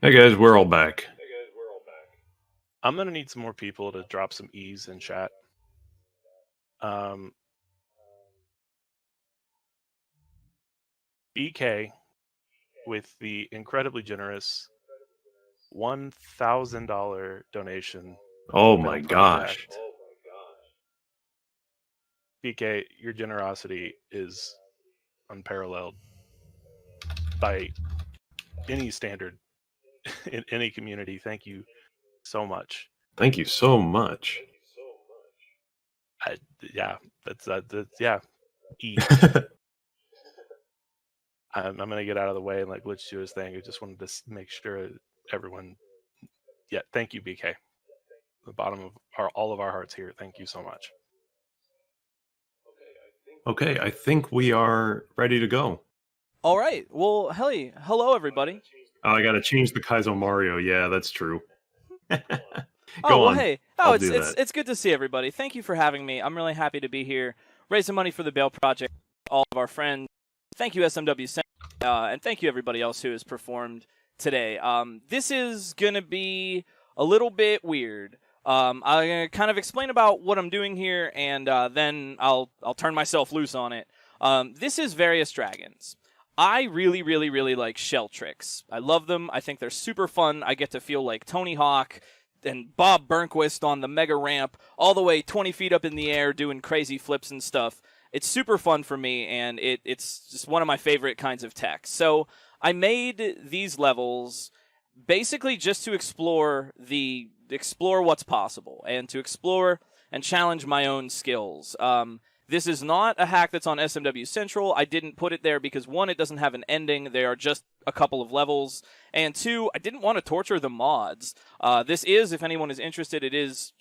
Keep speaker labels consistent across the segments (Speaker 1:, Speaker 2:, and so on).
Speaker 1: Hey guys, we're all back.
Speaker 2: I'm gonna need some more people to drop some E's in chat. BK with the incredibly generous $1,000 donation.
Speaker 1: Oh my gosh.
Speaker 2: BK, your generosity is unparalleled by any standard in any community. Thank you so much.
Speaker 1: Thank you so much.
Speaker 2: That's E. I'm gonna get out of the way and let Glitch do his thing. I just wanted to make sure everyone. Yeah, thank you, BK. The bottom of all of our hearts here. Thank you so much.
Speaker 1: Okay, I think we are ready to go.
Speaker 3: All right. Well, hey, hello everybody.
Speaker 1: Oh, I gotta change the Kaizo Mario. Yeah, that's true.
Speaker 3: Oh, well,
Speaker 1: on.
Speaker 3: hey.
Speaker 1: I'll
Speaker 3: Oh,
Speaker 1: do that.
Speaker 3: it's good to see everybody. Thank you for having me. I'm really happy to be here, raising money for the Bail Project. All of our friends. Thank you, SMW, and thank you everybody else who has performed today. This is gonna be a little bit weird. I'm gonna kind of explain about what I'm doing here, and then I'll turn myself loose on it. This is Various Dragons. I really, really, really like shell tricks. I love them. I think they're super fun. I get to feel like Tony Hawk and Bob Burnquist on the mega ramp, all the way 20 feet up in the air doing crazy flips and stuff. It's super fun for me, and it's just one of my favorite kinds of tech. So I made these levels basically just to explore what's possible and to explore and challenge my own skills. This is not a hack that's on SMW Central. I didn't put it there because, one, it doesn't have an ending. They are just a couple of levels. And two, I didn't want to torture the mods. This is, if anyone is interested, it is,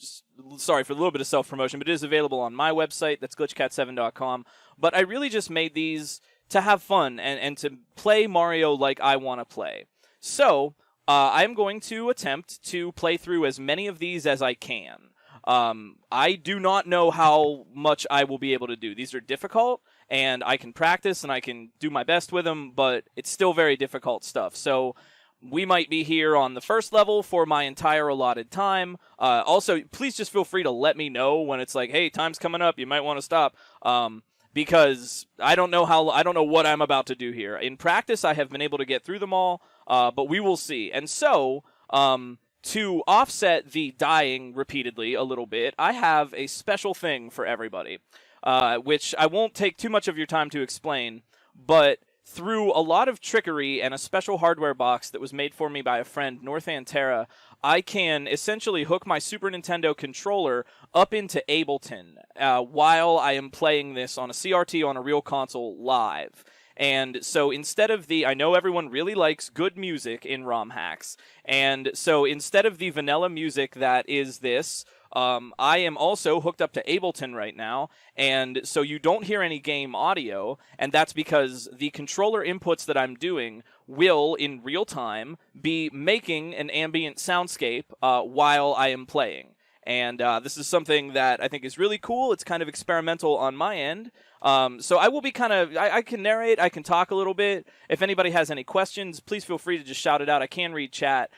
Speaker 3: sorry for a little bit of self-promotion, but it is available on my website. That's glitchcat7.com. But I really just made these to have fun and to play Mario like I want to play. So I'm going to attempt to play through as many of these as I can. I do not know how much I will be able to do. These are difficult, and I can practice and I can do my best with them, but it's still very difficult stuff. So we might be here on the first level for my entire allotted time. Also, please just feel free to let me know when it's like, hey, time's coming up, you might want to stop. Because I don't know what I'm about to do here. In practice, I have been able to get through them all, but we will see. And so, to offset the dying repeatedly a little bit, I have a special thing for everybody, which I won't take too much of your time to explain, but through a lot of trickery and a special hardware box that was made for me by a friend, North Antera, I can essentially hook my Super Nintendo controller up into Ableton while I am playing this on a CRT on a real console live. And so instead of I know everyone really likes good music in ROM hacks, and so instead of the vanilla music that is this, I am also hooked up to Ableton right now, and so you don't hear any game audio, and that's because the controller inputs that I'm doing will, in real time, be making an ambient soundscape while I am playing. And this is something that I think is really cool. It's kind of experimental on my end. So I will be I can narrate, I can talk a little bit. If anybody has any questions, please feel free to just shout it out. I can read chat.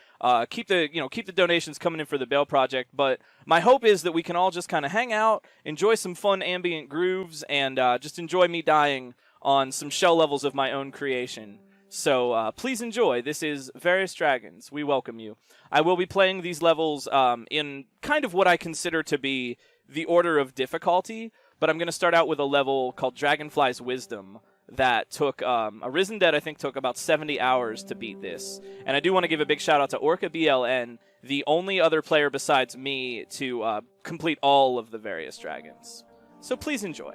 Speaker 3: Keep the donations coming in for the Bail Project. But my hope is that we can all just kind of hang out, enjoy some fun ambient grooves, and just enjoy me dying on some shell levels of my own creation. So please enjoy. This is Various Dragons. We welcome you. I will be playing these levels in kind of what I consider to be the order of difficulty, but I'm going to start out with a level called Dragonfly's Wisdom that took, Arisen Dead I think took about 70 hours to beat this. And I do want to give a big shout out to Orca BLN, the only other player besides me to complete all of the Various Dragons. So please enjoy.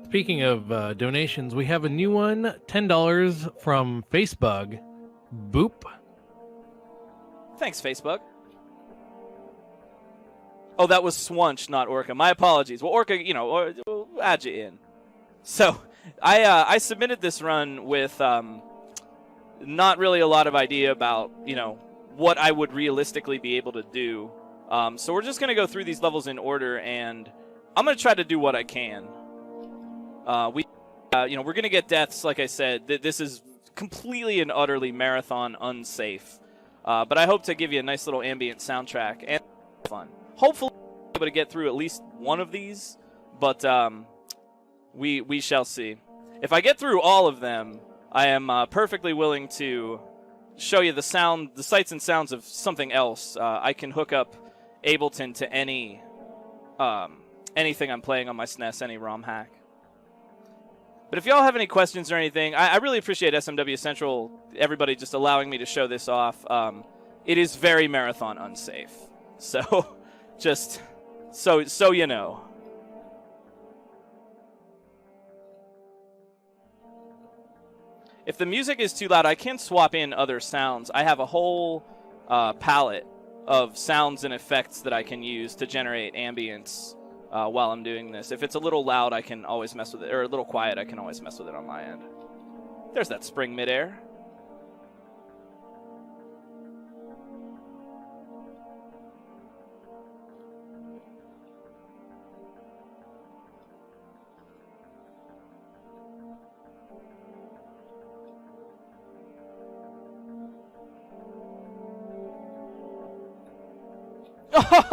Speaker 4: Speaking of donations, we have a new one, $10 from Facebug. Boop.
Speaker 3: Thanks, Facebug. Oh, that was Swunch, not Orca. My apologies. Well, Orca, we'll add you in. So, I submitted this run with not really a lot of idea about, what I would realistically be able to do. So we're just going to go through these levels in order and I'm gonna try to do what I can. We're gonna get deaths, like I said. This is completely and utterly marathon unsafe. But I hope to give you a nice little ambient soundtrack and fun. Hopefully, I'll be able to get through at least one of these, but we shall see. If I get through all of them, I am perfectly willing to show you the sights and sounds of something else. I can hook up Ableton to anything I'm playing on my SNES, any ROM hack. But if y'all have any questions or anything, I really appreciate SMW Central, everybody just allowing me to show this off. It is very marathon unsafe. So, just so you know. If the music is too loud, I can swap in other sounds. I have a whole palette of sounds and effects that I can use to generate ambience while I'm doing this. If it's a little loud, I can always mess with it, or a little quiet, I can always mess with it on my end. There's that spring midair.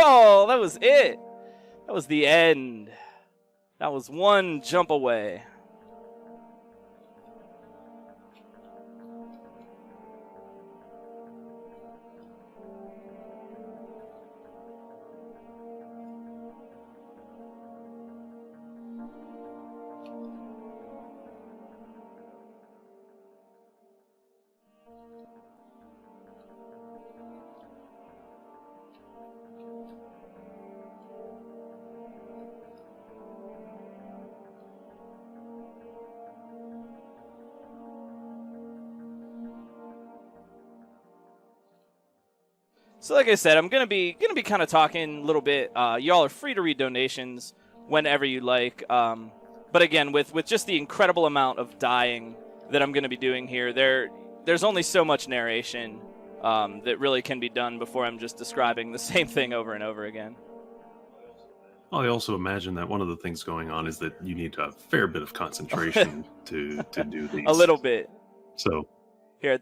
Speaker 3: Oh, that was it. That was the end. That was one jump away. So like I said, I'm gonna be kind of talking a little bit. Y'all are free to read donations whenever you like. But again, with just the incredible amount of dying that I'm gonna be doing here, there's only so much narration that really can be done before I'm just describing the same thing over and over again.
Speaker 1: I also imagine that one of the things going on is that you need a fair bit of concentration to do these.
Speaker 3: A little bit.
Speaker 1: So
Speaker 3: Here.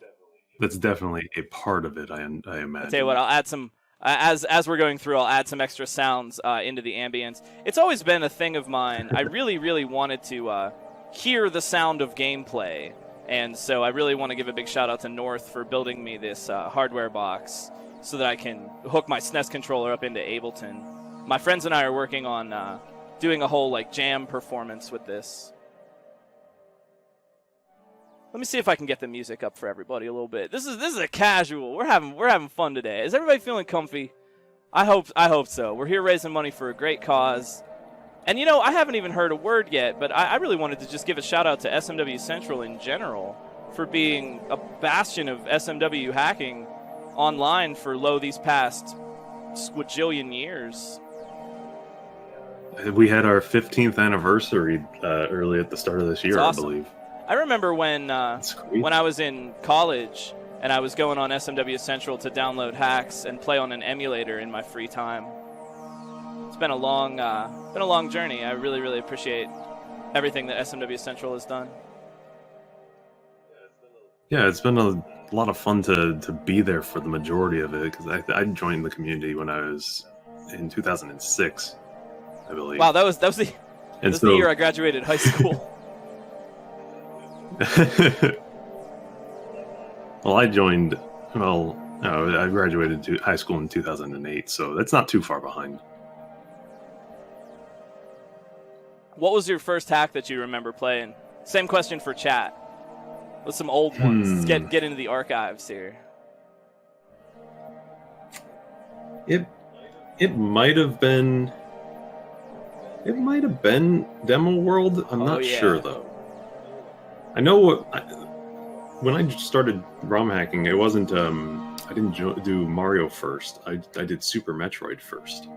Speaker 1: that's definitely a part of it, I imagine.
Speaker 3: I'll tell you what, I'll add some, as we're going through, I'll add some extra sounds into the ambience. It's always been a thing of mine. I really, really wanted to hear the sound of gameplay, and so I really want to give a big shout out to North for building me this hardware box so that I can hook my SNES controller up into Ableton. My friends and I are working on doing a whole jam performance with this. Let me see if I can get the music up for everybody a little bit. This is a casual. We're having fun today. Is everybody feeling comfy? I hope so. We're here raising money for a great cause. And I haven't even heard a word yet, but I really wanted to just give a shout out to SMW Central in general for being a bastion of SMW hacking online for these past squajillion years.
Speaker 1: We had our 15th anniversary early at the start of this year,
Speaker 3: awesome.
Speaker 1: I believe.
Speaker 3: I remember when I was in college and I was going on SMW Central to download hacks and play on an emulator in my free time. It's been a long journey. I really, really appreciate everything that SMW Central has done.
Speaker 1: Yeah, it's been a lot of fun to be there for the majority of it, because I joined the community when I was in 2006, I believe.
Speaker 3: Wow, that was the year I graduated high school.
Speaker 1: Well, I graduated to high school in 2008, so that's not too far behind.
Speaker 3: What was your first hack that you remember playing? Same question for chat. With some old ones. Let's get into the archives here.
Speaker 1: It might have been Demo World. I'm not sure though. I know when I started ROM hacking, it wasn't. I didn't do Mario first. I did Super Metroid first,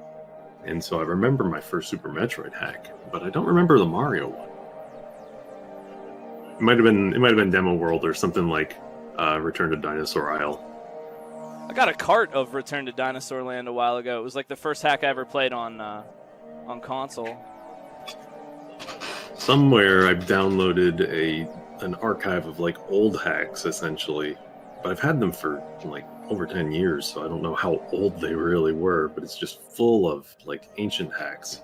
Speaker 1: and so I remember my first Super Metroid hack, but I don't remember the Mario one. It might have been Demo World or something like Return to Dinosaur Isle.
Speaker 3: I got a cart of Return to Dinosaur Land a while ago. It was like the first hack I ever played on console.
Speaker 1: somewhere I've downloaded an archive of like old hacks essentially, but I've had them for like over 10 years, so I don't know how old they really were, but it's just full of like ancient hacks.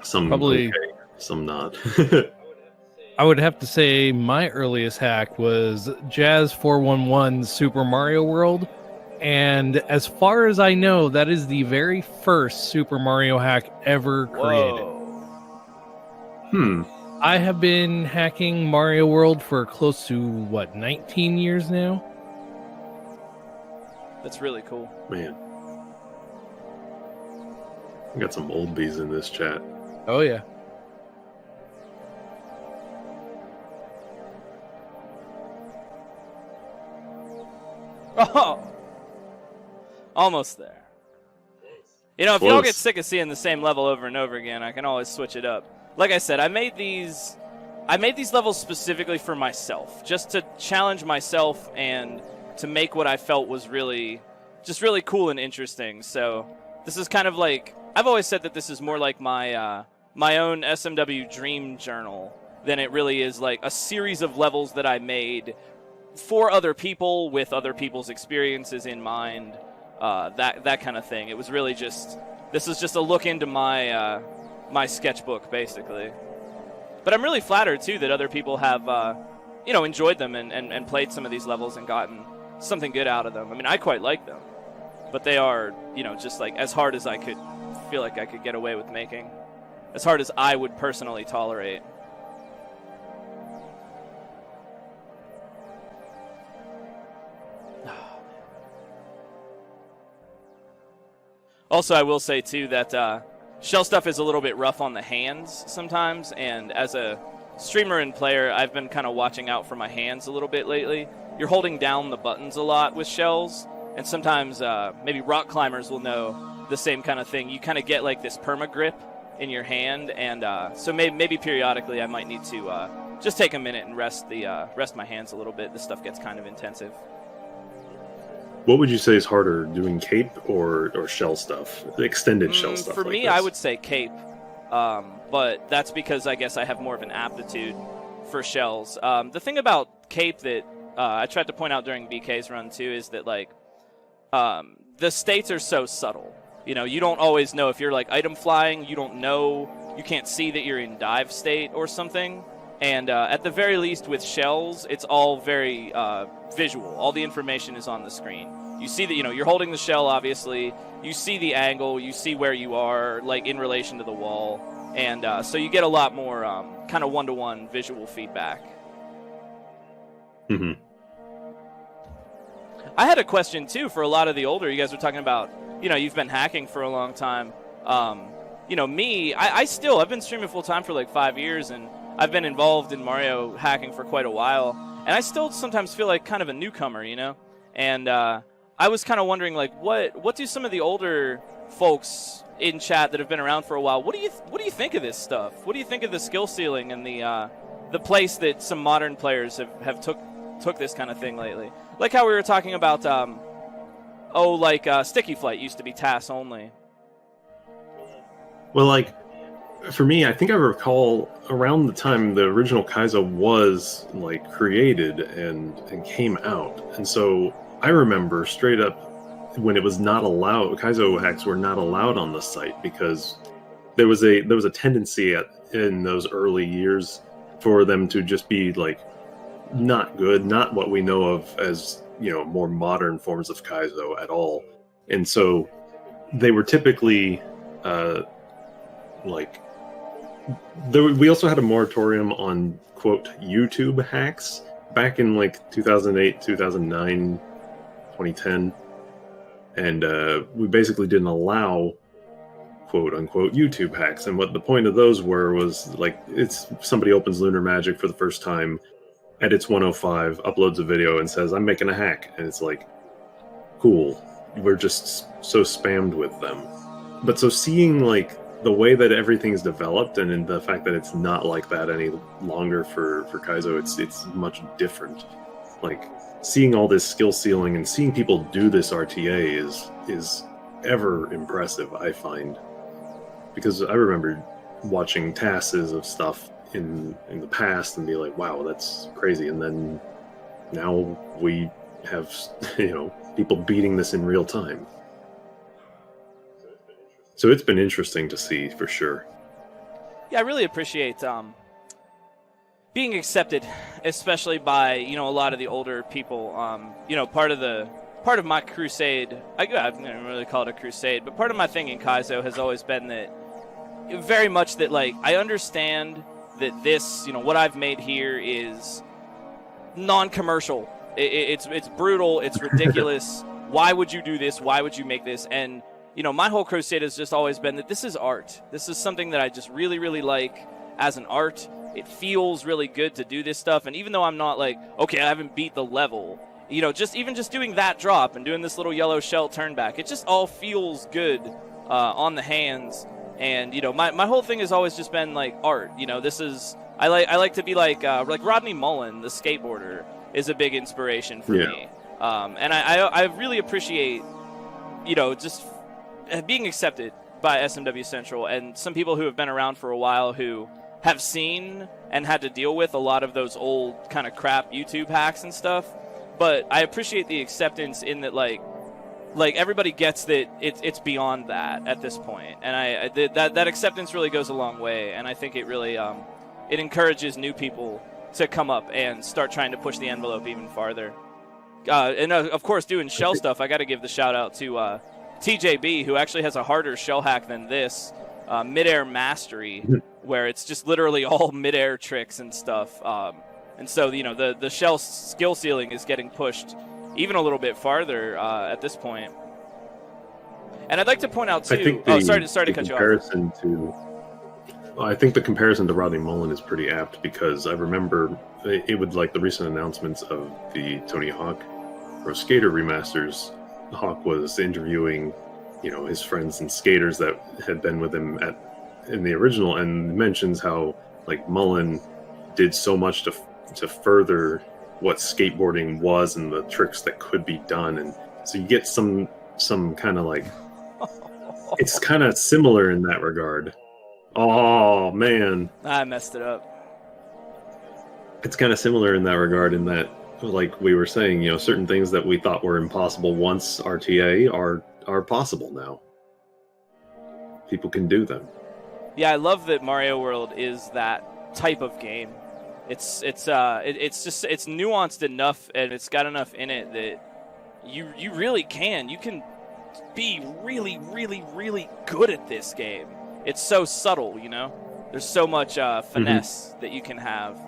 Speaker 1: Some
Speaker 4: Probably
Speaker 1: okay, some not.
Speaker 4: I would have to say my earliest hack was Jazz 411's Super Mario World. And as far as I know, that is the very first Super Mario hack ever created. I have been hacking Mario World for close to, 19 years now?
Speaker 3: That's really cool.
Speaker 1: Man. We got some old bees in this chat.
Speaker 4: Oh, yeah.
Speaker 3: Oh! Almost there. You know, if y'all get sick of seeing the same level over and over again, I can always switch it up. Like I said, I made these levels specifically for myself, just to challenge myself and to make what I felt was really cool and interesting. So this is kind of like, I've always said that this is more like my my own SMW dream journal than it really is like a series of levels that I made for other people with other people's experiences in mind. That kind of thing. It was really just, this is just a look into my my sketchbook, basically. But I'm really flattered, too, that other people have, enjoyed them and played some of these levels and gotten something good out of them. I mean, I quite like them. But they are, just like as hard as I could feel like I could get away with making. As hard as I would personally tolerate. Also, I will say, too, that shell stuff is a little bit rough on the hands sometimes, and as a streamer and player, I've been kind of watching out for my hands a little bit lately. You're holding down the buttons a lot with shells, and sometimes maybe rock climbers will know the same kind of thing. You kind of get like this perma grip in your hand, and so maybe periodically I might need to just take a minute and rest my hands a little bit. This stuff gets kind of intensive.
Speaker 1: What would you say is harder, doing cape or shell stuff? Extended shell stuff?
Speaker 3: For
Speaker 1: like
Speaker 3: me,
Speaker 1: this?
Speaker 3: I would say cape. But that's because I guess I have more of an aptitude for shells. The thing about cape that I tried to point out during BK's run, too, is that, like, the states are so subtle. You don't always know if you're, like, item flying. You don't know. You can't see that you're in dive state or something. And at the very least with shells, it's all very visual. All the information is on the screen. You see that, you're holding the shell, obviously. You see the angle. You see where you are, like, in relation to the wall. And so you get a lot more kind of one-to-one visual feedback.
Speaker 1: Mm-hmm.
Speaker 3: I had a question, too, for a lot of the older. You guys were talking about, you've been hacking for a long time. Me, I've been streaming full-time for, like, 5 years, and I've been involved in Mario hacking for quite a while, and I still sometimes feel like kind of a newcomer, And I was kind of wondering, like, what do some of the older folks in chat that have been around for a while, what do you think of this stuff? What do you think of the skill ceiling and the place that some modern players have took this kind of thing lately? Like how we were talking about, Sticky Flight used to be TAS only.
Speaker 1: Well, like, for me, I think I recall around the time the original Kaizo was like created and came out, and so I remember straight up when it was not allowed. Kaizo hacks were not allowed on the site because there was a tendency in those early years for them to just be like not good, not what we know of as more modern forms of Kaizo at all, and so they were typically we also had a moratorium on, quote, YouTube hacks back in, like, 2008, 2009, 2010. And we basically didn't allow, quote, unquote, YouTube hacks. And what the point of those was, like, it's somebody opens Lunar Magic for the first time, edits 105, uploads a video, and says, I'm making a hack. And it's like, cool. We're just so spammed with them. But so seeing, like, the way that everything's developed and in the fact that it's not like that any longer for Kaizo, it's much different. Like, seeing all this skill ceiling and seeing people do this RTA is ever impressive, I find. Because I remember watching tasks of stuff in the past and be like, wow, that's crazy. And then now we have, people beating this in real time. So it's been interesting to see, for sure.
Speaker 3: Yeah, I really appreciate being accepted, especially by a lot of the older people. Part of my crusade, I don't really call it a crusade, but part of my thing in Kaizo has always been that very much that like I understand that this, what I've made here is non-commercial. It's brutal. It's ridiculous. Why would you do this? Why would you make this? And my whole crusade has just always been that this is art. This is something that I just really, really like as an art. It feels really good to do this stuff. And even though I'm not like, okay, I haven't beat the level, just doing that drop and doing this little yellow shell turn back, it just all feels good on the hands. And my whole thing has always just been like art. This is I like to be like Rodney Mullen, the skateboarder, is a big inspiration for me. And I really appreciate just being accepted by SMW Central and some people who have been around for a while who have seen and had to deal with a lot of those old kind of crap YouTube hacks and stuff. But I appreciate the acceptance in that like everybody gets that it's beyond that at this point, and that acceptance really goes a long way, and I think it really it encourages new people to come up and start trying to push the envelope even farther. And of course, doing shell stuff, I got to give the shout out to TJB, who actually has a harder shell hack than this, Midair Mastery, where it's just literally all midair tricks and stuff. And so the shell skill ceiling is getting pushed even a little bit farther at this point. And I'd like to point out too. Sorry to cut you off.
Speaker 1: I think the comparison to Rodney Mullen is pretty apt, because I remember it would like the recent announcements of the Tony Hawk Pro Skater remasters. Hawk was interviewing, his friends and skaters that had been with him in the original, and mentions how like Mullen did so much to further what skateboarding was and the tricks that could be done, and so you get some kind of like it's kind of similar in that regard. Oh man,
Speaker 3: I messed it up.
Speaker 1: It's kind of similar in that regard, in that, like we were saying, certain things that we thought were impossible once RTA are possible now. People can do them.
Speaker 3: Yeah, I love that Mario World is that type of game. It's nuanced enough, and it's got enough in it that you really can. You can be really, really, really good at this game. It's so subtle, There's so much finesse that you can have,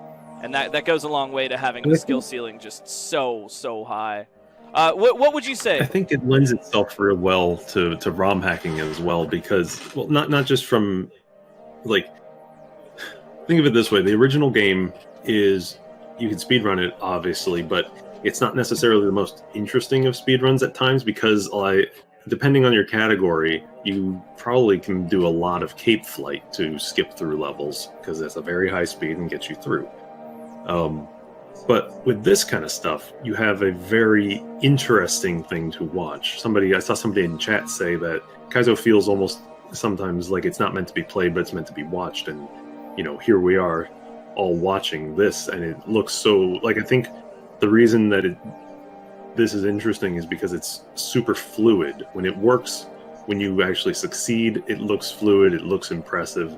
Speaker 3: and that goes a long way to having the skill ceiling just so high. What would you say?
Speaker 1: I think it lends itself real well to ROM hacking as well, because not just from like, think of it this way: the original game is, you can speedrun it obviously, but it's not necessarily the most interesting of speedruns at times, because depending on your category, you probably can do a lot of cape flight to skip through levels, because it's a very high speed and gets you through. But with this kind of stuff, you have a very interesting thing to watch. I saw somebody in chat say that Kaizo feels almost sometimes like it's not meant to be played, but it's meant to be watched. And, here we are all watching this, and it looks so, like, I think the reason that this is interesting is because it's super fluid. When it works, when you actually succeed, it looks fluid, it looks impressive.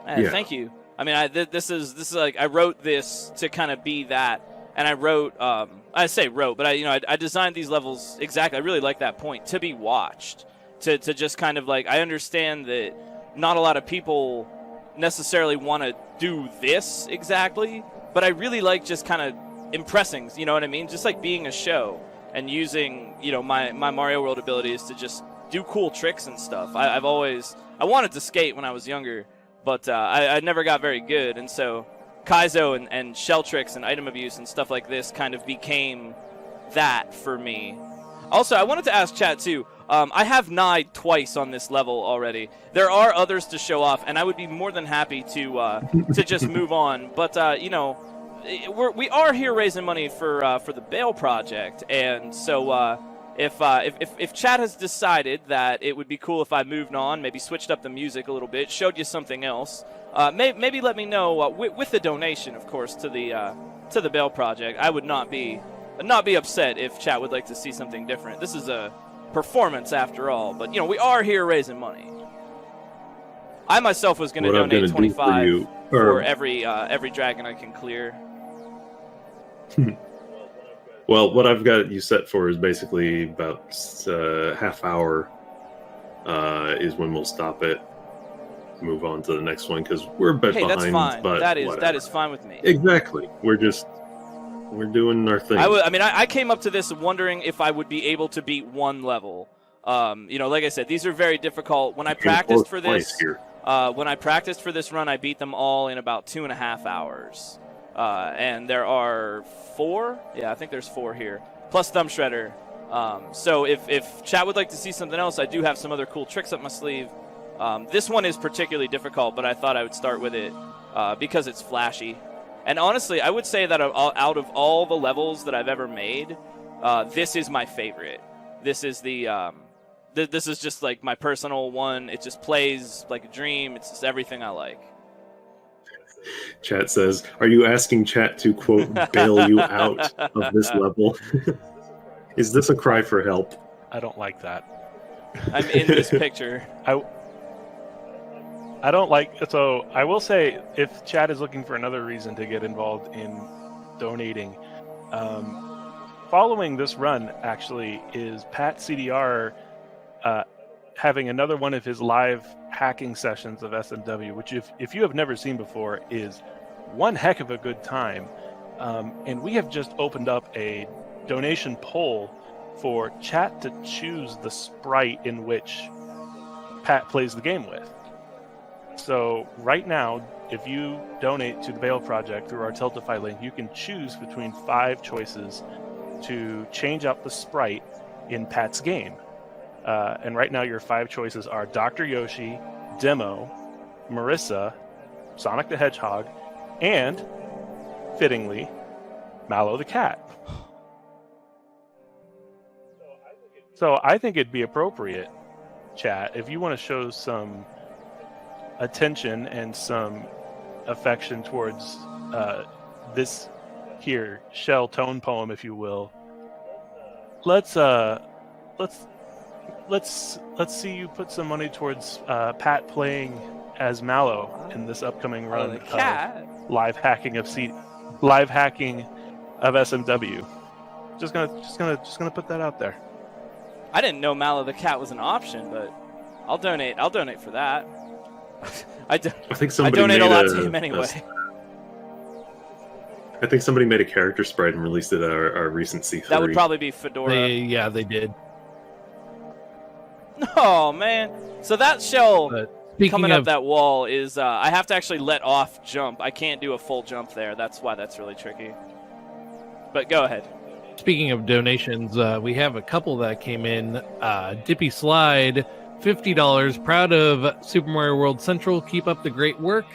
Speaker 3: Yeah. Thank you. I mean, this is like, I wrote this to kind of be that, and I wrote, I say wrote, but I designed these levels exactly. I really like that point, to be watched, to just kind of like, I understand that not a lot of people necessarily want to do this exactly, but I really like just kind of impressing, you know what I mean? Just like being a show and using, my Mario World abilities to just do cool tricks and stuff. I wanted to skate when I was younger, but I never got very good, and so Kaizo and shell tricks and item abuse and stuff like this kind of became that for me. Also, I wanted to ask chat too, I have Nied twice on this level already. There are others to show off, and I would be more than happy to just move on, but we are here raising money for the Bail Project, and so if chat has decided that it would be cool if I moved on, maybe switched up the music a little bit, showed you something else, maybe let me know with the donation, of course, to the Bail Project. I would not be upset if chat would like to see something different. This is a performance after all, but we are here raising money. I myself was going to donate 25 for every dragon I can clear.
Speaker 1: Well, what I've got you set for is basically about half hour is when we'll stop it, move on to the next one, because we're a bit behind.
Speaker 3: That's fine.
Speaker 1: But
Speaker 3: that is fine with me.
Speaker 1: Exactly. We're doing our thing.
Speaker 3: I came up to this wondering if I would be able to beat one level. Like I said, these are very difficult. When I practiced for this, run, I beat them all in about 2.5 hours. And there are 4. Yeah, I think there's 4 here, plus Thumb Shredder. So if chat would like to see something else, I do have some other cool tricks up my sleeve. This one is particularly difficult, but I thought I would start with it because it's flashy. And honestly, I would say that out of all the levels that I've ever made, this is my favorite. This is this is just like my personal one. It just plays like a dream. It's just everything I like.
Speaker 1: Chat says, are you asking chat to, quote, bail you out of this level? Is this a cry for help?
Speaker 2: I don't like that.
Speaker 3: I'm in this picture.
Speaker 2: I don't like... So, I will say, if chat is looking for another reason to get involved in donating, following this run, actually, is Pat CDR having another one of his live hacking sessions of SMW, which if you have never seen before, is one heck of a good time. And we have just opened up a donation poll for chat to choose the sprite in which Pat plays the game with. So right now, if you donate to the Bail Project through our Tiltify link, you can choose between 5 choices to change out the sprite in Pat's game. And right now your 5 choices are Dr. Yoshi, Demo, Marissa, Sonic the Hedgehog, and, fittingly, Mallow the Cat. So I think it'd be appropriate, chat, if you want to show some attention and some affection towards this here shell tone poem, if you will. Let's see you put some money towards Pat playing as Mallow in this upcoming run of live hacking of SMW. Just gonna put that out there.
Speaker 3: I didn't know Mallow the Cat was an option, but I'll donate for that. I donate a lot to him anyway.
Speaker 1: I think somebody made a character sprite and released it at our recent C3.
Speaker 3: That would probably be Fedora.
Speaker 4: They did.
Speaker 3: Oh, man. So that shell coming up that wall is... I have to actually let off jump. I can't do a full jump there. That's why that's really tricky. But go ahead.
Speaker 4: Speaking of donations, we have a couple that came in. Dippy Slide, $50. Proud of Super Mario World Central. Keep up the great work.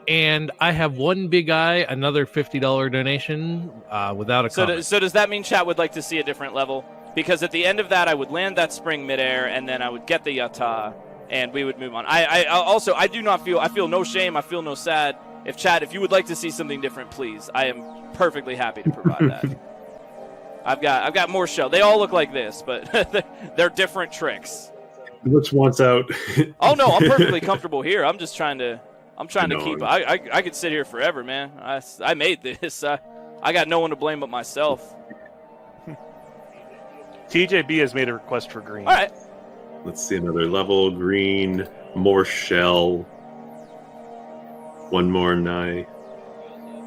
Speaker 4: And I have One Big Eye, another $50 donation without a comment.
Speaker 3: So does that mean chat would like to see a different level? Because at the end of that, I would land that spring midair, and then I would get the yata, and we would move on. I feel no shame. I feel no sad. If you would like to see something different, please. I am perfectly happy to provide that. I've got more shell. They all look like this, but they're different tricks.
Speaker 1: Which wants out?
Speaker 3: Oh no, I'm perfectly comfortable here. I'm trying to keep. I could sit here forever, man. I made this. I got no one to blame but myself.
Speaker 2: TJB has made a request for green.
Speaker 3: All right.
Speaker 1: Let's see another level. Green, more shell. One more Nye.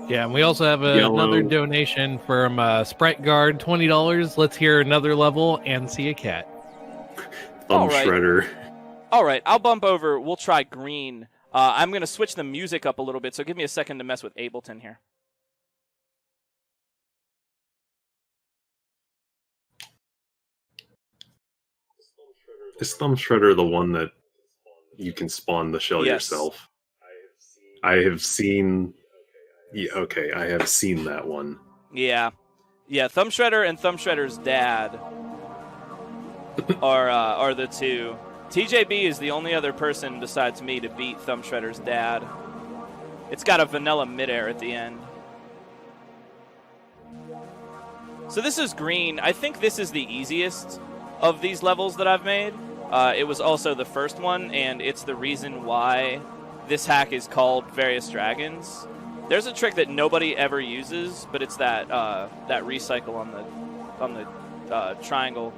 Speaker 4: Yeah, and we also have another donation from Sprite Guard, $20. Let's hear another level and see a cat.
Speaker 1: Thumb Shredder.
Speaker 3: All right, I'll bump over. We'll try green. I'm going to switch the music up a little bit, so give me a second to mess with Ableton here.
Speaker 1: Is Thumb Shredder the one that you can spawn the shell yourself? I have seen... Yeah, okay, I have seen that one.
Speaker 3: Yeah. Yeah, Thumb Shredder and Thumb Shredder's dad are the two. TJB is the only other person besides me to beat Thumb Shredder's dad. It's got a vanilla midair at the end. So this is green. I think this is the easiest of these levels that I've made. It was also the first one, and it's the reason why this hack is called Various Dragons. There's a trick that nobody ever uses, but it's that that recycle on the triangle.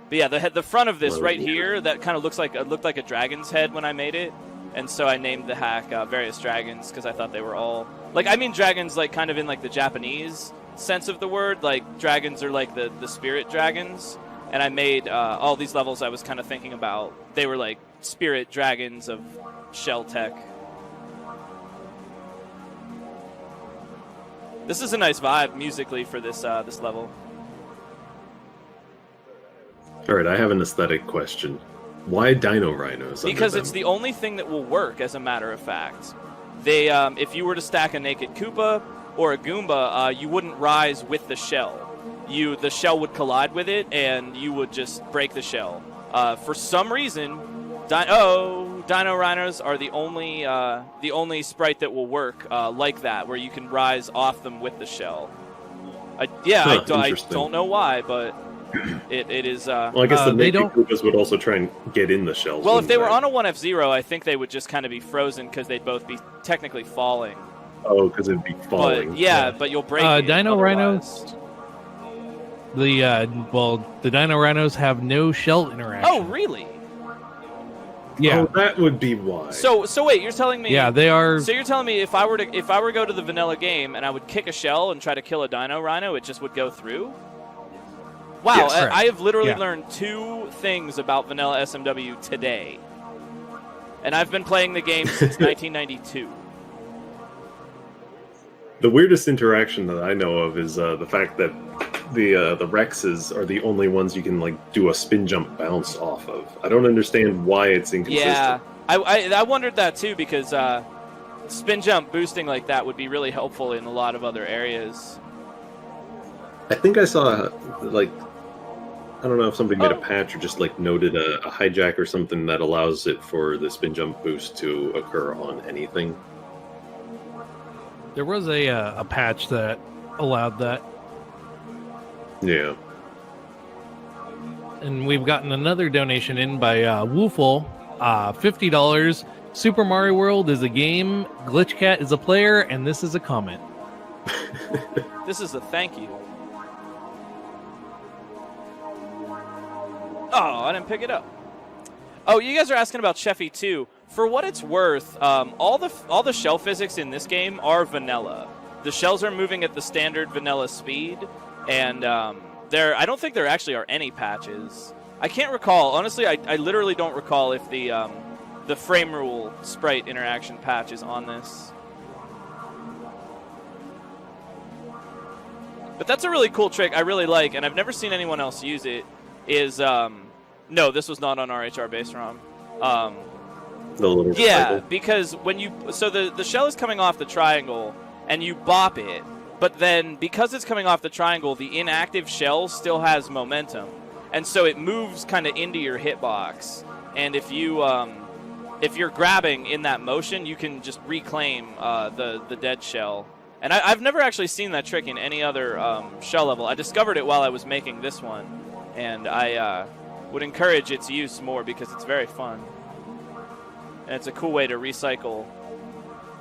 Speaker 3: But yeah, the front of this right here, that kind of looked like a dragon's head when I made it, and so I named the hack Various Dragons because I thought they were all like, I mean dragons like kind of in like the Japanese sense of the word, like dragons are like the spirit dragons, and I made all these levels I was kind of thinking about, they were like spirit dragons of shell tech. This is a nice vibe musically for this this level.
Speaker 1: All right, I have an aesthetic question. Why dino rhinos?
Speaker 3: Because it's the only thing that will work, as a matter of fact. They, if you were to stack a naked Koopa or a Goomba, you wouldn't rise with the shell. The shell would collide with it, and you would just break the shell. For some reason, dino rhinos are the only sprite that will work like that, where you can rise off them with the shell. I don't know why, but it is.
Speaker 1: Well, I guess the naked Koopas would also try and get in the shells.
Speaker 3: Well, if they were on a 1F0, I think they would just kind of be frozen because they'd both be technically falling.
Speaker 1: Oh, because it'd be falling.
Speaker 3: But, yeah, but you'll break it
Speaker 4: dino
Speaker 3: otherwise.
Speaker 4: rhinos. The dino rhinos have no shell interaction.
Speaker 3: Oh, really?
Speaker 4: Yeah.
Speaker 1: Oh, that would be why.
Speaker 3: So wait, you're telling me?
Speaker 4: Yeah, they are.
Speaker 3: So you're telling me if I were to go to the vanilla game and I would kick a shell and try to kill a dino rhino, it just would go through? Wow,
Speaker 1: Yes.
Speaker 3: I have literally learned 2 things about vanilla SMW today, and I've been playing the game since 1992.
Speaker 1: The weirdest interaction that I know of is the fact that the Rexes are the only ones you can like do a spin jump bounce off of. I don't understand why it's inconsistent.
Speaker 3: Yeah, I wondered that too, because spin jump boosting like that would be really helpful in a lot of other areas.
Speaker 1: I think I saw like, I don't know if somebody made a patch or just like noted a hijack or something that allows it for the spin jump boost to occur on anything.
Speaker 4: There was a patch that allowed that.
Speaker 1: Yeah.
Speaker 4: And we've gotten another donation in by Woofle, $50. Super Mario World is a game, Glitchcat is a player, and this is a comment.
Speaker 3: This is a thank you. Oh, I didn't pick it up. Oh, you guys are asking about Sheffy too. For what it's worth, all the shell physics in this game are vanilla. The shells are moving at the standard vanilla speed, and I don't think there actually are any patches. I can't recall. Honestly, I literally don't recall if the frame rule sprite interaction patch is on this. But that's a really cool trick I really like, and I've never seen anyone else use it. No, this was not on RHR base ROM. Yeah, because when the shell is coming off the triangle and you bop it, but then because it's coming off the triangle, the inactive shell still has momentum, and so it moves kind of into your hitbox. And if you're grabbing in that motion, you can just reclaim the dead shell. And I've never actually seen that trick in any other shell level. I discovered it while I was making this one, and I would encourage its use more because it's very fun. And it's a cool way to recycle.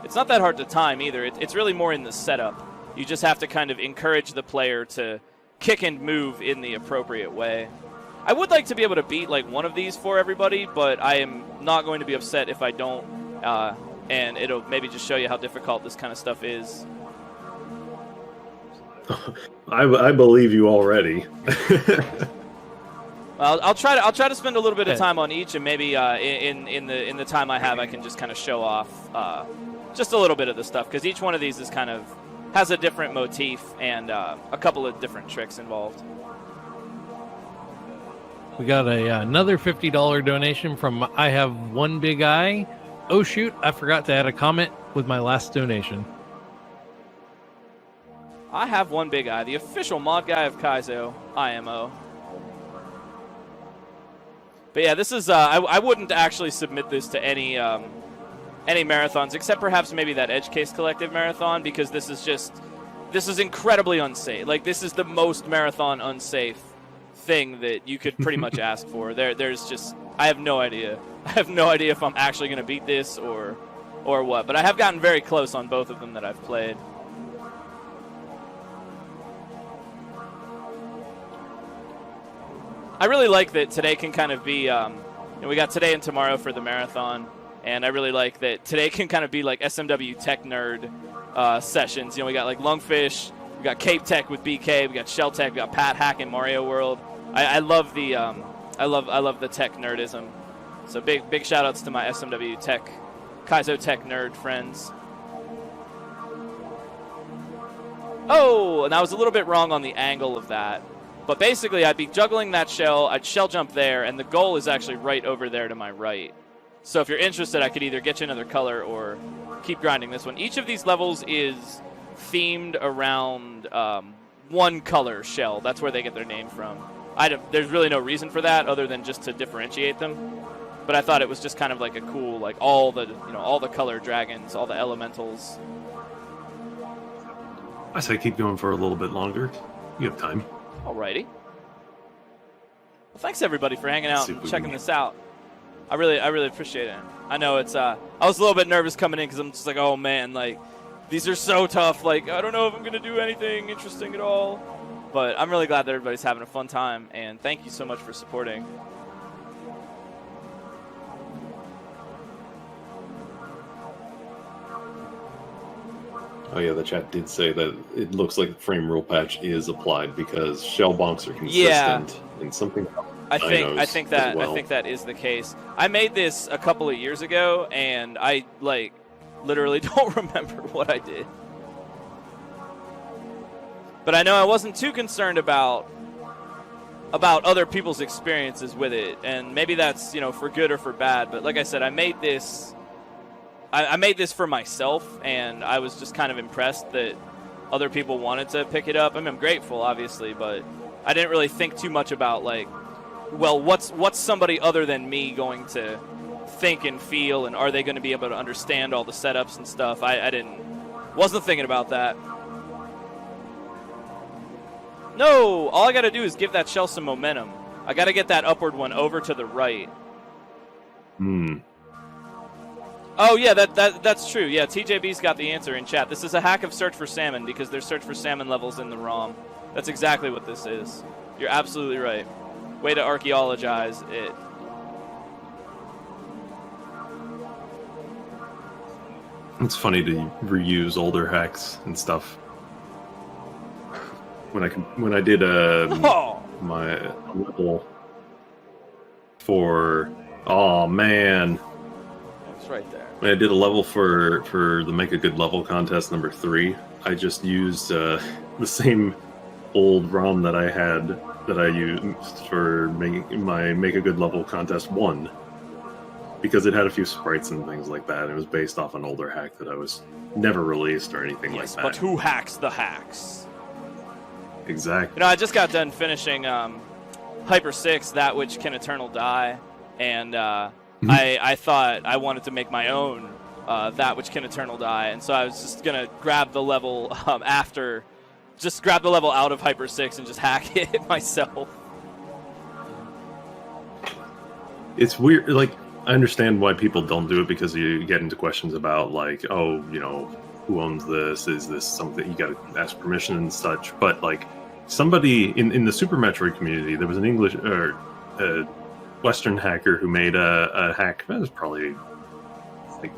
Speaker 3: It's not that hard to time either. It's really more in the setup. You just have to kind of encourage the player to kick and move in the appropriate way. I would like to be able to beat like one of these for everybody, but I am not going to be upset if I don't. And it'll maybe just show you how difficult this kind of stuff is.
Speaker 1: I believe you already.
Speaker 3: Well, I'll try to spend a little bit of time on each, and maybe in the time I have, I can just kind of show off just a little bit of the stuff, because each one of these is kind of has a different motif and a couple of different tricks involved.
Speaker 4: We got another $50 donation from I Have One Big Eye. Oh shoot, I forgot to add a comment with my last donation.
Speaker 3: I Have One Big Eye, the official mod guy of Kaizo, IMO. But yeah, this is I wouldn't actually submit this to any marathons except perhaps maybe that Edge Case Collective marathon, because this is incredibly unsafe. Like, this is the most marathon unsafe thing that you could pretty much ask for. There's just, I have no idea. I have no idea if I'm actually going to beat this or what. But I have gotten very close on both of them that I've played. I really like that today can kind of be, we got today and tomorrow for the marathon, and I really like that today can kind of be like SMW Tech Nerd sessions. We got like Lungfish, we got Cape Tech with BK, we got Shell Tech, we got Pat Hack in Mario World. I love the I love the tech nerdism. So big shout outs to my SMW Tech, Kaizo Tech nerd friends. Oh, and I was a little bit wrong on the angle of that. But basically, I'd be juggling that shell, I'd shell jump there, and the goal is actually right over there to my right. So if you're interested, I could either get you another color or keep grinding this one. Each of these levels is themed around one color shell. That's where they get their name from. There's really no reason for that other than just to differentiate them. But I thought it was just kind of like a cool, like all the color dragons, all the elementals.
Speaker 1: I say keep going for a little bit longer. You have time.
Speaker 3: Alrighty. Well, thanks everybody for hanging out and checking this out. I really appreciate it. I know it's I was a little bit nervous coming in because I'm just like, oh man, like these are so tough. Like, I don't know if I'm gonna do anything interesting at all. But I'm really glad that everybody's having a fun time, and thank you so much for supporting.
Speaker 1: Oh yeah, the chat did say that it looks like the frame rule patch is applied because shell bonks are consistent in something.
Speaker 3: I think that is the case. I made this a couple of years ago, and I literally don't remember what I did. But I know I wasn't too concerned about other people's experiences with it, and maybe that's for good or for bad. But like I said, I made this. I made this for myself, and I was just kind of impressed that other people wanted to pick it up. I mean, I'm grateful, obviously, but I didn't really think too much about what's somebody other than me going to think and feel, and are they going to be able to understand all the setups and stuff. I wasn't thinking about that. No, all I got to do is give that shell some momentum. I got to get that upward one over to the right. Oh, yeah, that's true. Yeah, TJB's got the answer in chat. This is a hack of Search for Salmon because there's Search for Salmon levels in the ROM. That's exactly what this is. You're absolutely right. Way to archaeologize it.
Speaker 1: It's funny to reuse older hacks and stuff. When I did my level for man.
Speaker 3: It's right there.
Speaker 1: When I did a level for the Make a Good Level contest number 3, I just used the same old ROM that I had that I used for making my Make a Good Level contest 1, because it had a few sprites and things like that. It was based off an older hack that I was never released or anything like that.
Speaker 3: But who hacks the hacks?
Speaker 1: Exactly.
Speaker 3: I just got done finishing Hyper 6, That Which Can Eternal Die, and I thought I wanted to make my own That Which Can Eternal Die, and so I was just going to grab the level just grab the level out of Hyper 6 and just hack it myself.
Speaker 1: It's weird, I understand why people don't do it, because you get into questions about who owns this? Is this something you got to ask permission and such? But somebody in the Super Metroid community, there was an English or Western hacker who made a hack. That was probably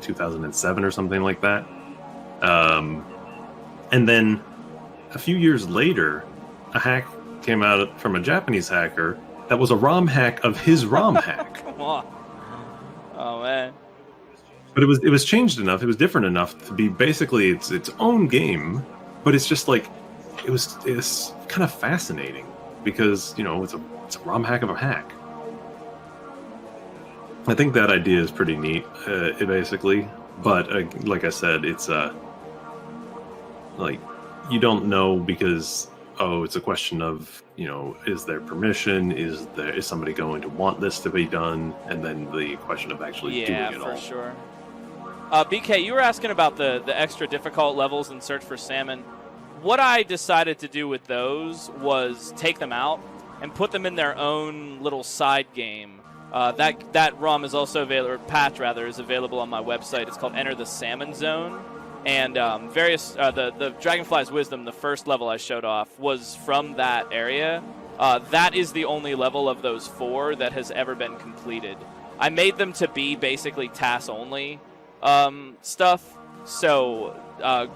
Speaker 1: 2007 or something like that. And then a few years later, a hack came out from a Japanese hacker that was a ROM hack of his ROM hack.
Speaker 3: Come on. Oh man.
Speaker 1: But it was changed enough. It was different enough to be basically its own game. But it's just it was kind of fascinating because it's a ROM hack of a hack. I think that idea is pretty neat, basically. But like I said, it's you don't know because oh, it's a question of, is there permission? Is somebody going to want this to be done? And then the question of actually doing it all.
Speaker 3: Yeah, for sure. BK, you were asking about the extra difficult levels in Search for Salmon. What I decided to do with those was take them out and put them in their own little side game. That ROM is also available, or patch rather, is available on my website. It's called Enter the Salmon Zone. And the Dragonfly's Wisdom, the first level I showed off, was from that area. That is the only level of those 4 that has ever been completed. I made them to be basically TAS-only stuff. So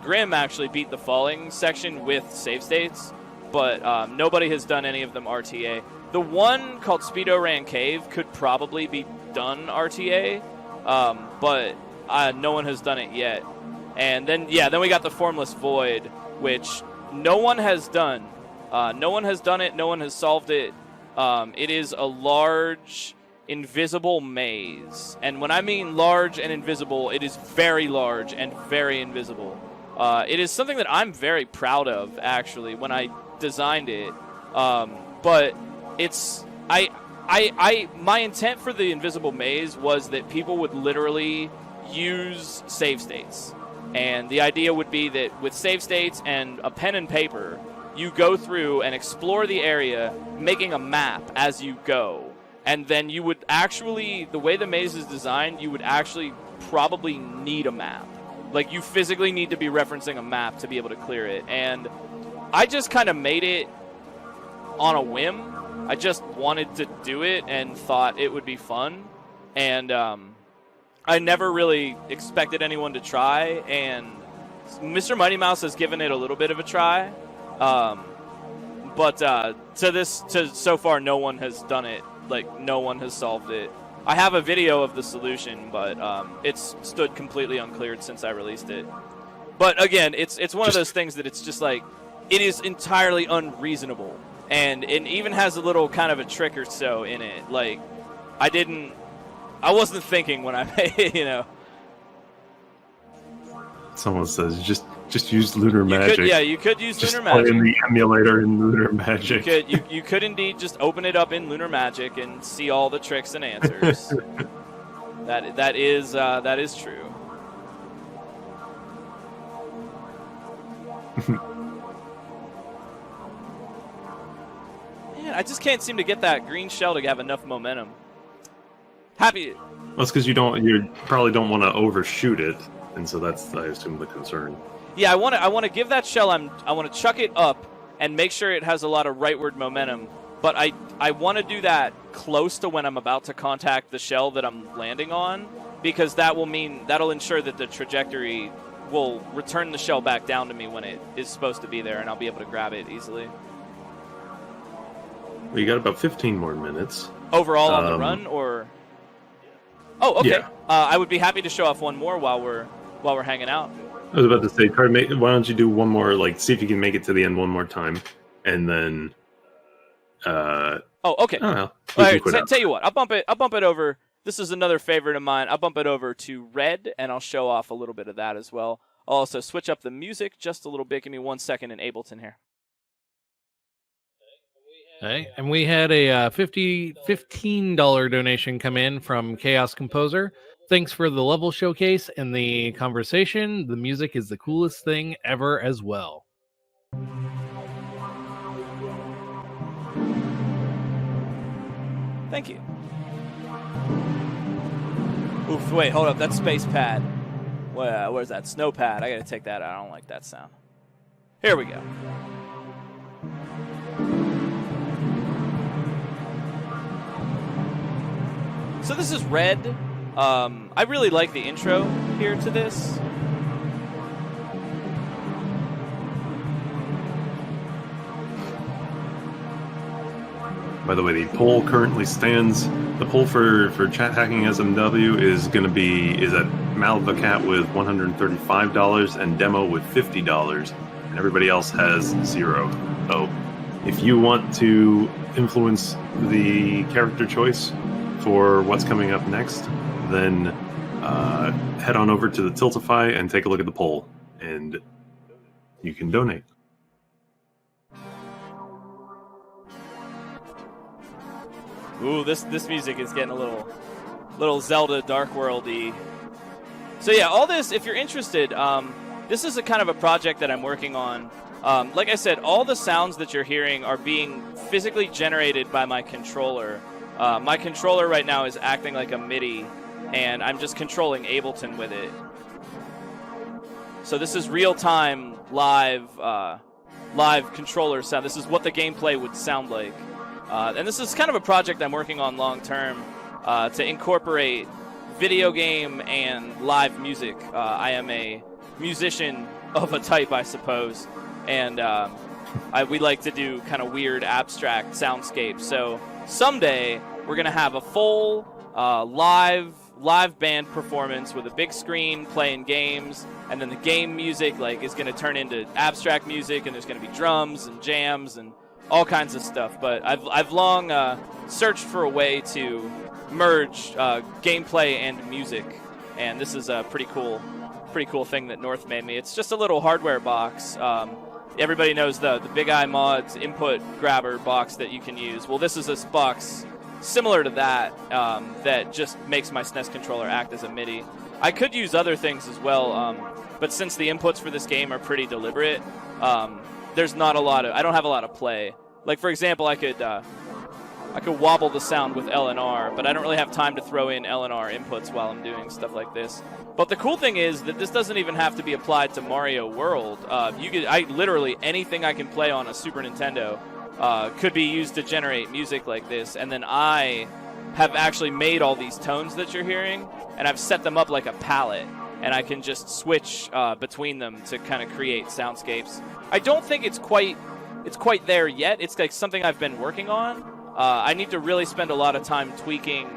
Speaker 3: Grim actually beat the falling section with save states, but nobody has done any of them RTA. The one called Speedo Ran Cave could probably be done RTA, but no one has done it yet. And then we got the Formless Void, which no one has done. No one has done it. No one has solved it. It is a large, invisible maze. And when I mean large and invisible, it is very large and very invisible. It is something that I'm very proud of, actually, when I designed it. But it's... my intent for the invisible maze was that people would literally use save states. And the idea would be that with save states and a pen and paper, you go through and explore the area, making a map as you go. And then you would actually, the way the maze is designed, you would actually probably need a map. Like, you physically need to be referencing a map to be able to clear it. And I just kind of made it on a whim. I just wanted to do it and thought it would be fun. And I never really expected anyone to try. And Mr. Mighty Mouse has given it a little bit of a try. But so far, no one has done it. Like, no one has solved it. I have a video of the solution, but it's stood completely uncleared since I released it. But again, it's one of those things that it's just like, it is entirely unreasonable. And it even has a little kind of a trick or so in it. Like, I wasn't thinking when I made it,
Speaker 1: Someone says, just use Lunar Magic.
Speaker 3: You could use
Speaker 1: just
Speaker 3: Lunar Magic.
Speaker 1: Play in the emulator in Lunar Magic.
Speaker 3: You could indeed just open it up in Lunar Magic and see all the tricks and answers. that is true. Man, I just can't seem to get that green shell to have enough momentum. Happy.
Speaker 1: Well, it's because you probably don't want to overshoot it, and so that's, I assume, the concern.
Speaker 3: Yeah, I want to give that shell. I want to chuck it up and make sure it has a lot of rightward momentum. But I want to do that close to when I'm about to contact the shell that I'm landing on, because that'll ensure that the trajectory will return the shell back down to me when it is supposed to be there, and I'll be able to grab it easily.
Speaker 1: Well, you got about 15 more minutes.
Speaker 3: Overall on the run, or? Oh, okay.
Speaker 1: Yeah.
Speaker 3: I would be happy to show off one more while we're hanging out.
Speaker 1: I was about to say, why don't you do one more, like, see if you can make it to the end one more time, and then...
Speaker 3: oh, okay.
Speaker 1: Oh, well,
Speaker 3: All right, tell you what, I'll bump it over. This is another favorite of mine. I'll bump it over to Red, and I'll show off a little bit of that as well. I'll also switch up the music just a little bit. Give me 1 second in Ableton here.
Speaker 4: Okay, and we had a $15 donation come in from Chaos Composer. Thanks for the level showcase and the conversation. The music is the coolest thing ever as well.
Speaker 3: Thank you. Oof, wait, hold up. That's space pad. Where's that? Snow pad. I gotta take that out. I don't like that sound. Here we go. So this is Red. I really like the intro here to this.
Speaker 1: By the way, the poll currently stands. The poll for Chat Hacking SMW is at Malvacat with $135 and Demo with $50, and everybody else has 0. So, if you want to influence the character choice for what's coming up next, then head on over to the Tiltify and take a look at the poll, and you can donate.
Speaker 3: Ooh, this music is getting a little Zelda Dark World-y. So yeah, all this, if you're interested, this is a kind of a project that I'm working on. Like I said, all the sounds that you're hearing are being physically generated by my controller. My controller right now is acting like a MIDI, and I'm just controlling Ableton with it. So this is real-time live controller sound. This is what the gameplay would sound like. And this is kind of a project I'm working on long-term to incorporate video game and live music. I am a musician of a type, I suppose, and we like to do kind of weird abstract soundscapes. So someday we're going to have a full live band performance with a big screen playing games, and then the game music is going to turn into abstract music, and there's going to be drums and jams and all kinds of stuff. But I've long searched for a way to merge gameplay and music, and this is a pretty cool thing that North made me. It's just a little hardware box. Everybody knows the Big Eye Mods input grabber box that you can use. Well, this is this box similar to that that just makes my SNES controller act as a MIDI. I could use other things as well, but since the inputs for this game are pretty deliberate, there's not a lot of, I don't have a lot of play. Like, for example, I could wobble the sound with L&R, but I don't really have time to throw in L&R inputs while I'm doing stuff like this. But the cool thing is that this doesn't even have to be applied to Mario World. Literally anything I can play on a Super Nintendo could be used to generate music like this, and then I have actually made all these tones that you're hearing, and I've set them up like a palette, and I can just switch between them to kind of create soundscapes. I don't think it's quite there yet. It's like something I've been working on. I need to really spend a lot of time tweaking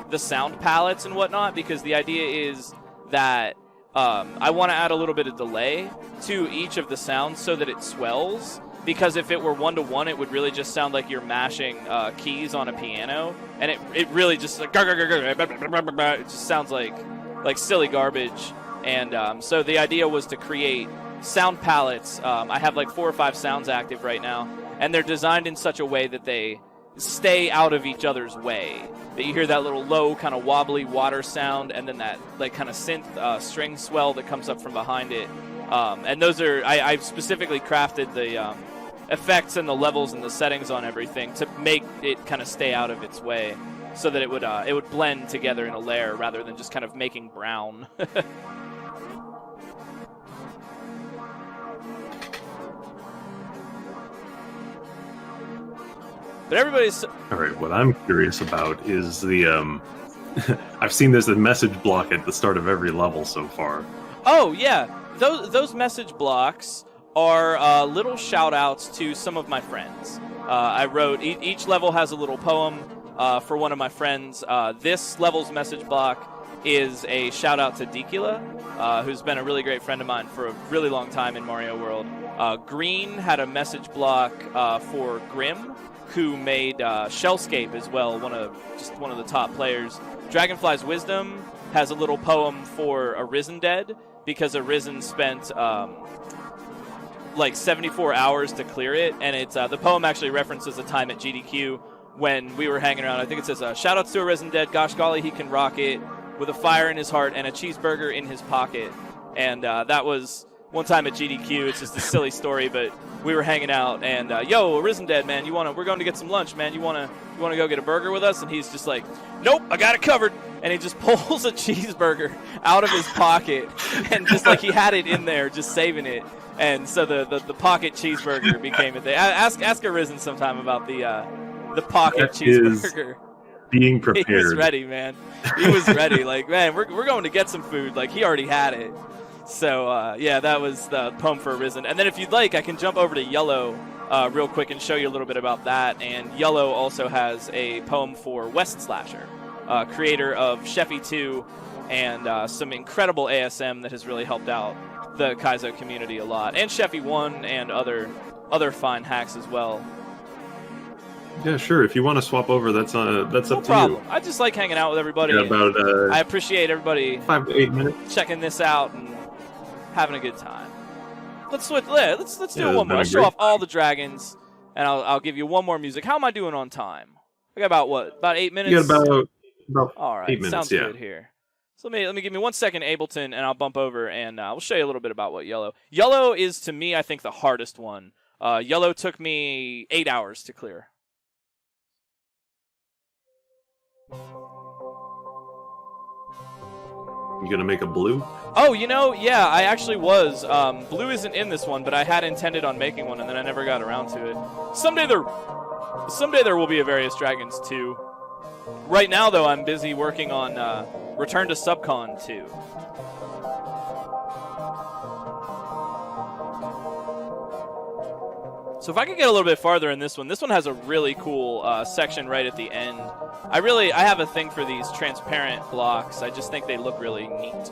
Speaker 3: the sound palettes and whatnot, because the idea is that I want to add a little bit of delay to each of the sounds so that it swells. Because if it were one-to-one, it would really just sound like you're mashing keys on a piano, and it really just it just sounds like silly garbage. And so the idea was to create sound palettes. I have like 4 or 5 sounds active right now, and they're designed in such a way that they stay out of each other's way. That you hear that little low kind of wobbly water sound, and then that like kind of synth string swell that comes up from behind it. And those are I've specifically crafted the effects and the levels and the settings on everything to make it kind of stay out of its way, so that it would blend together in a layer rather than just kind of making brown. But everybody's...
Speaker 1: All right, what I'm curious about is the... I've seen there's a message block at the start of every level so far.
Speaker 3: Oh, yeah. Those message blocks are little shout-outs to some of my friends. I wrote... Each level has a little poem for one of my friends. This level's message block is a shout-out to Decula, who's been a really great friend of mine for a really long time in Mario World. Green had a message block for Grim, who made Shellscape as well, one of the top players. Dragonfly's Wisdom has a little poem for Arisen Dead, because Arisen spent like 74 hours to clear it, and it's the poem actually references a time at GDQ when we were hanging around. I think it says, shout-outs to Arisen Dead, gosh golly, he can rock it, with a fire in his heart and a cheeseburger in his pocket. And that was one time at GDQ. It's just a silly story, but we were hanging out, and yo, Arisen Dead, man, we're going to get some lunch, man. You wanna go get a burger with us? And he's just like, nope, I got it covered. And he just pulls a cheeseburger out of his pocket, and just like he had it in there, just saving it. And so the pocket cheeseburger became a thing. Ask Arisen sometime about the pocket cheeseburger.
Speaker 1: Being prepared.
Speaker 3: He was ready, man. He was ready. Like, man, we're going to get some food. Like, he already had it. So, yeah, that was the poem for Arisen. And then if you'd like, I can jump over to Yellow real quick and show you a little bit about that. And Yellow also has a poem for West Slasher, creator of Sheffy 2 and some incredible ASM that has really helped out the Kaizo community a lot. And Sheffy 1 and other fine hacks as well.
Speaker 1: Yeah, sure. If you want to swap over, that's up to you.
Speaker 3: No problem. I just like hanging out with everybody.
Speaker 1: Yeah, about
Speaker 3: I appreciate everybody
Speaker 1: 5 to 8 minutes
Speaker 3: checking this out and having a good time. Let's switch. Let's do one more. Let's show
Speaker 1: great.
Speaker 3: off all the dragons, and I'll give you one more music. How am I doing on time? I got about what? About 8 minutes?
Speaker 1: You got about
Speaker 3: All right,
Speaker 1: 8 minutes,
Speaker 3: sounds
Speaker 1: yeah.
Speaker 3: good here. So let me give me 1 second, Ableton, and I'll bump over and we'll show you a little bit about what Yellow. Yellow is, to me, I think, the hardest one. Yellow took me 8 hours to clear.
Speaker 1: You gonna make a blue?
Speaker 3: Oh, yeah, I actually was. Blue isn't in this one, but I had intended on making one, and then I never got around to it. Someday there will be a Various Dragons 2. Right now, though, I'm busy working on Return to Subcon 2. So if I could get a little bit farther in this one has a really cool section right at the end. I have a thing for these transparent blocks. I just think they look really neat.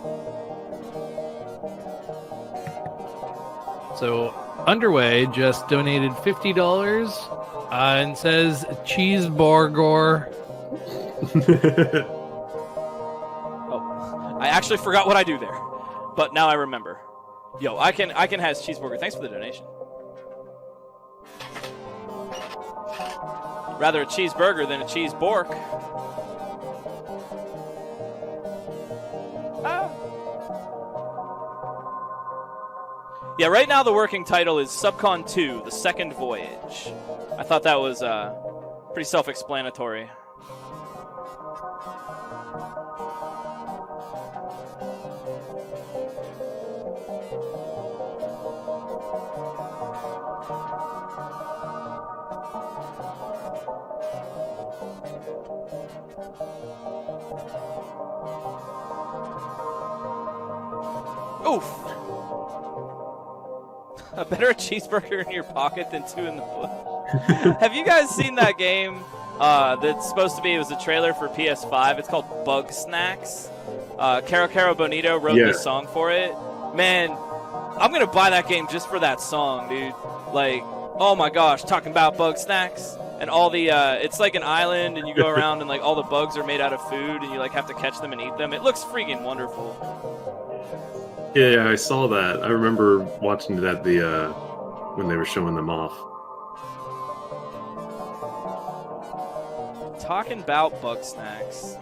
Speaker 4: So Underway just donated $50 and says cheeseburger.
Speaker 3: Oh, I actually forgot what I do there, but now I remember. Yo, I can has cheeseburger. Thanks for the donation. Rather a cheeseburger than a cheese bork. Yeah, right now the working title is Subcon 2, The Second Voyage. I thought that was pretty self-explanatory. Oof. Better a cheeseburger in your pocket than two in the bush. Have you guys seen that game that's supposed to be, it was a trailer for PS5. It's called Bug Snacks. Caro Caro Bonito wrote this song for it. Man, I'm going to buy that game just for that song, dude. Like, oh my gosh, talking about Bug Snacks. And all the, it's like an island, and you go around, and like all the bugs are made out of food, and you like have to catch them and eat them. It looks freaking wonderful.
Speaker 1: Yeah, I saw that. I remember watching that when they were showing them off.
Speaker 3: Talking about Bug Snacks.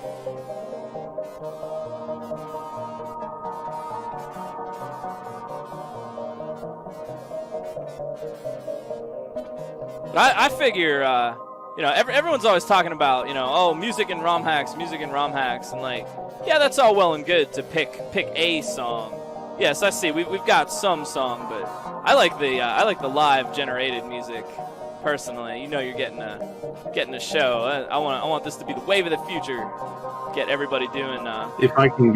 Speaker 3: But I figure, everyone's always talking about, oh, music and ROM hacks, and like, yeah, that's all well and good to pick a song. Yes, I see. We've got some song, but I like the live generated music personally. You're getting a show. I want this to be the wave of the future. Get everybody doing.
Speaker 1: If I can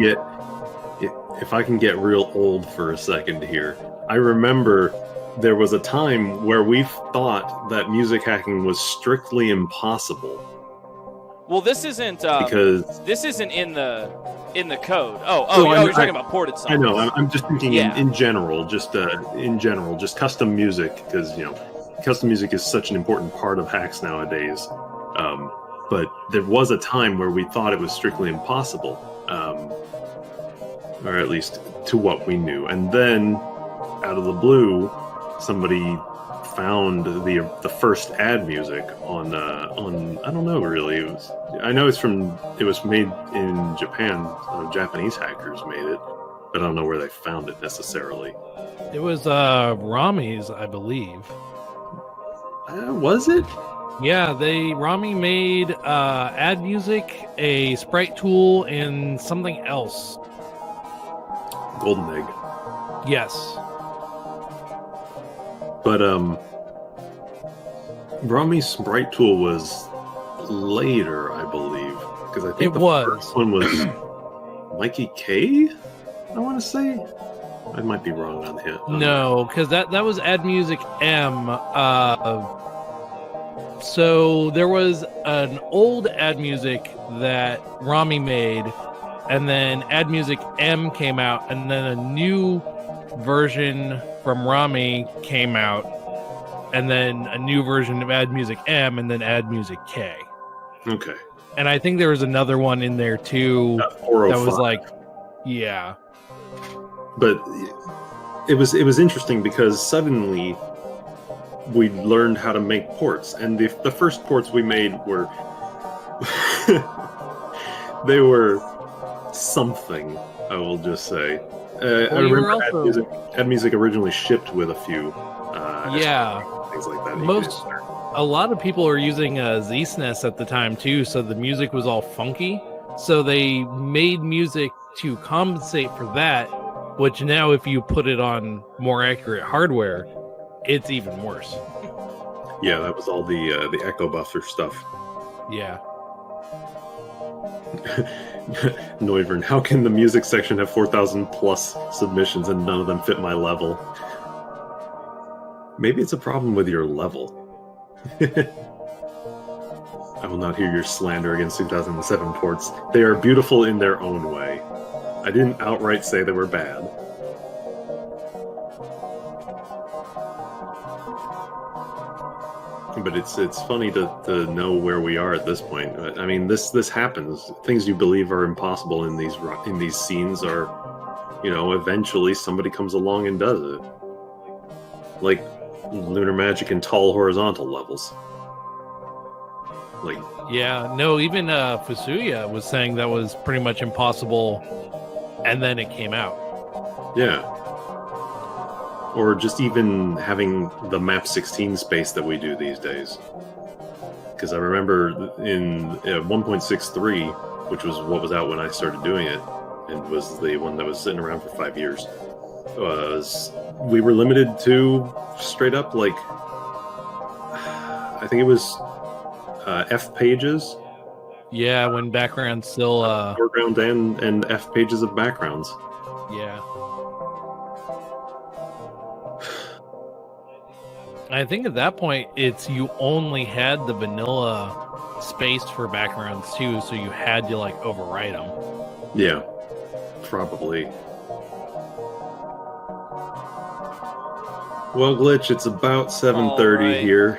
Speaker 1: get real old for a second here, I remember there was a time where we thought that music hacking was strictly impossible.
Speaker 3: Well, this isn't
Speaker 1: because
Speaker 3: this isn't in the code. You're talking about ported songs.
Speaker 1: I know. I'm just thinking in general, just custom music, because custom music is such an important part of hacks nowadays. But there was a time where we thought it was strictly impossible, or at least to what we knew. And then, out of the blue, somebody found the first ad music on I don't know really. I know it was made in Japan. Japanese hackers made it, but I don't know where they found it necessarily.
Speaker 4: It was Rami's, I believe.
Speaker 1: Was it?
Speaker 4: Yeah, Rami made ad music, a sprite tool, and something else.
Speaker 1: Golden Egg.
Speaker 4: Yes.
Speaker 1: But Rami's sprite tool was later, I believe, because I think first one was Mikey K. I want to say. I might be wrong on him.
Speaker 4: No, because that was Ad Music M. So there was an old Ad Music that Rami made, and then Ad Music M came out, and then a new version from Rami came out, and then a new version of Ad Music M, and then Ad Music K.
Speaker 1: Okay.
Speaker 4: And I think there was another one in there too that was like, yeah.
Speaker 1: But it was interesting because suddenly we learned how to make ports, and the first ports we made were They were something, I will just say. I remember ad music originally shipped with a few. Things like that.
Speaker 4: A lot of people were using Z-SNES at the time too, so the music was all funky. So they made music to compensate for that, which now if you put it on more accurate hardware, it's even worse.
Speaker 1: Yeah, that was all the echo buffer stuff.
Speaker 4: Yeah.
Speaker 1: Noivern, how can the music section have 4,000 plus submissions and none of them fit my level? Maybe it's a problem with your level. I will not hear your slander against 2007 ports. They are beautiful in their own way. I didn't outright say they were bad. But it's funny to know where we are at this point. I mean, this happens. Things you believe are impossible in these scenes are, eventually somebody comes along and does it. Like lunar magic and tall horizontal levels. Like,
Speaker 4: yeah, no, even Fusuya was saying that was pretty much impossible, and then it came out.
Speaker 1: Yeah. Or just even having the map 16 space that we do these days. Because I remember in 1.63, which was what was out when I started doing it, and was the one that was sitting around for 5 years, we were limited to straight up, like, I think it was F pages.
Speaker 4: Yeah, when background still
Speaker 1: foreground and F pages of backgrounds.
Speaker 4: Yeah. I think at that point it's you only had the vanilla space for backgrounds too, so you had to like overwrite them.
Speaker 1: Yeah, probably. Well, Glitch, it's about 7:30 here.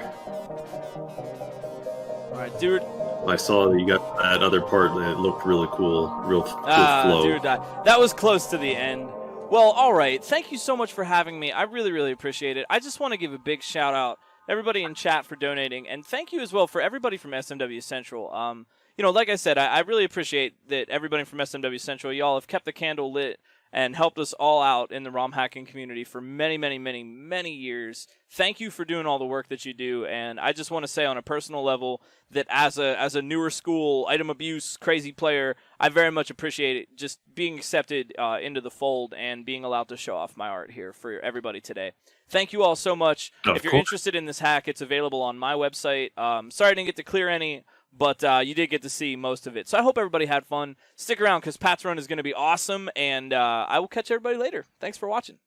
Speaker 3: Dude,
Speaker 1: I saw that you got that other part that looked really cool, real flow.
Speaker 3: Dude, that was close to the end. Well, all right. Thank you so much for having me. I really, really appreciate it. I just want to give a big shout out to everybody in chat for donating, and thank you as well for everybody from SMW Central. Like I said, I really appreciate that everybody from SMW Central, y'all have kept the candle lit and helped us all out in the ROM hacking community for many, many, many, many years. Thank you for doing all the work that you do, and I just want to say on a personal level that as a newer school item abuse crazy player, I very much appreciate it just being accepted into the fold and being allowed to show off my art here for everybody today. Thank you all so much. If you're interested in this hack, it's available on my website. Sorry I didn't get to clear any, but you did get to see most of it. So I hope everybody had fun. Stick around because Pat's Run is going to be awesome, and I will catch everybody later. Thanks for watching.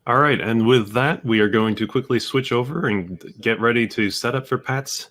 Speaker 1: All right, and with that, we are going to quickly switch over and get ready to set up for Pat's